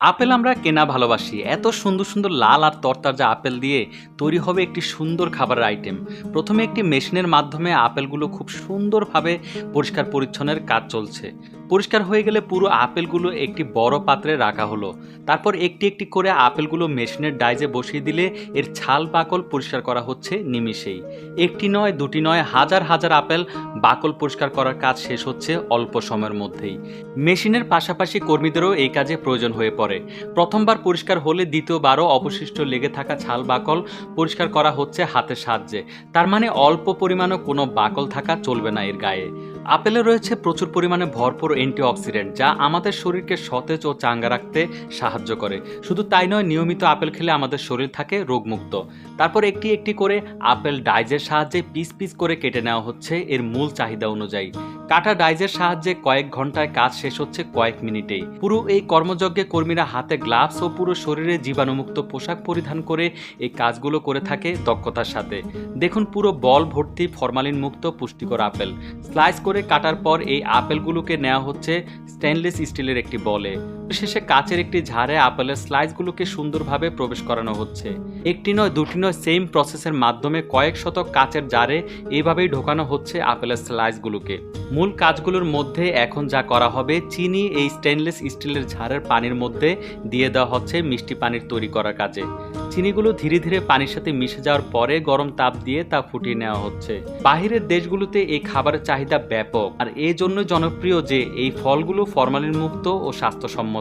Apple আমরা কেনা ভালোবাসি। এত সুন্দর, সুন্দর লাল আর তরতাজা আপেল দিয়ে তৈরি হবে একটি সুন্দর খাবারের আইটেম। প্রথমে একটি মেশিনের মাধ্যমে আপেলগুলো খুব সুন্দরভাবে পরিষ্কার পরিচ্ছন্নের কাজ চলছে। পরিষ্কার হয়ে গেলে পুরো আপেলগুলো একটি বড় পাত্রে রাখা হলো। তারপর একটি, একটি করে আপেলগুলো মেশিনের ডাইজে বসিয়ে দিলে এর ছাল বাকল পরিষ্কার করা হচ্ছে নিমিষেই। একটি নয়, দুটি নয়, হাজার, হাজার আপেল বাকল পরিষ্কার করার কাজ শেষ হচ্ছে অল্প সময়ের মধ্যেই। মেশিনের পাশাপাশি কর্মীদেরও এই কাজে প্রয়োজন হয়ে পড়ে। প্রথমবার পরিষ্কার হলে দ্বিতীয়বারও অবশিষ্ট লেগে থাকা ছাল বাকল পরিষ্কার করা হচ্ছে হাতের সাহায্যে। তার মানে অল্প পরিমাণও কোনো বাকল থাকা চলবে না এর গায়ে। আপেলে রয়েছে প্রচুর পরিমাণে ভরপুর অ্যান্টিঅক্সিডেন্ট, যা আমাদের শরীরকে সতেজ ও চাঙ্গা রাখতে সাহায্য করে। শুধু তাই নয়, নিয়মিত আপেল খেলে আমাদের শরীর থাকে রোগমুক্ত। তারপর একটি একটি করে আপেল ডাইজের সাহায্যে পিস পিস করে কেটে নেওয়া হচ্ছে এর মূল চাহিদা অনুযায়ী। কাটা ডাইজের সাহায্যে কয়েক ঘন্টায় কাজ শেষ হচ্ছে কয়েক মিনিটেই। পুরো এই কর্মযজ্ঞে কর্মীরা হাতে গ্লাভস ও পুরো শরীরে জীবাণুমুক্ত পোশাক পরিধান করে এই কাজগুলো করে থাকে দক্ষতার সাথে। দেখুন, পুরো বল ভর্তি ফরমালিন মুক্ত পুষ্টিকর আপেল। স্লাইস করে কাটার পর এই আপেলগুলোকে নেওয়া হচ্ছে স্টেনলেস স্টিলের একটি বলে। শেষে কাচের একটি ঝাড়ে আপেলের স্লাইসগুলোকে সুন্দরভাবে প্রবেশ করানো হচ্ছে। একটি নয়, দুটি নয়, সেম প্রসেসের মাধ্যমে কয়েক শত কাচের জারে এইভাবেই ঢোকানো হচ্ছে আপেলের স্লাইসগুলোকে। মূল কাজগুলোর মধ্যে এখন যা করা হবে, চিনি এই স্টেনলেস স্টিলের ঝাড়ের পানির মধ্যে দিয়ে দেওয়া হচ্ছে মিষ্টি পানির তৈরি করার কাজে। চিনিগুলো ধীরে ধীরে পানির সাথে মিশে যাওয়ার পরে গরম তাপ দিয়ে তা ফুটিয়ে নেওয়া হচ্ছে। বাহিরের দেশগুলোতে এই খাবারের চাহিদা ব্যাপক, আর এই জন্য জনপ্রিয় যে এই ফলগুলো ফরমালিন মুক্ত ও স্বাস্থ্যসম্মত।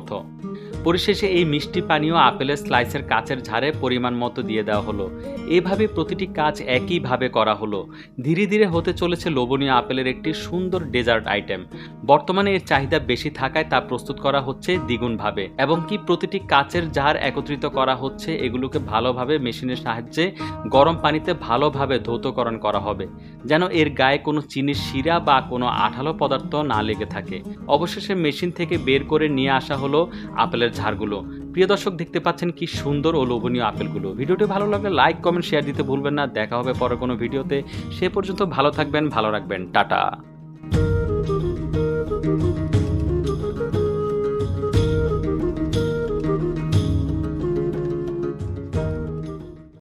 পরিশেষে এই মিষ্টি পানীয় আপেলের স্লাইসের কাচের ঝাড়ে পরিমাণ মতো দিয়ে দেওয়া হলো। এভাবে প্রতিটি কাজ একইভাবে করা হলো। ধীরে ধীরে হতে চলেছে লোভনীয় আপেলের একটি সুন্দর ডেজার্ট আইটেম। বর্তমানে এর চাহিদা বেশি থাকায় তা প্রস্তুত করা হচ্ছে দ্বিগুণভাবে, এবং কি প্রতিটি কাচের জার একত্রিত করা হচ্ছে। এগুলোকে ভালোভাবে মেশিনের সাহায্যে গরম পানিতে ভালোভাবে ধৌতকরণ করা হবে, যেন এর গায়ে কোনো চিনির শিরা বা কোনো আঠালো পদার্থ না লেগে থাকে। অবশেষে মেশিন থেকে বের করে নিয়ে আসা হলো আপেলের ঝাড়গুলো। প্রিয় দর্শক, দেখতে পাচ্ছেন কি সুন্দর ও লোভনীয় আপেলগুলো। ভিডিওটি ভালো লাগলে লাইক, কমেন্ট, শেয়ার দিতে ভুলবেন না। দেখা হবে পরে কোনো ভিডিওতে। সে পর্যন্ত ভালো থাকবেন, ভালো রাখবেন। টাটা।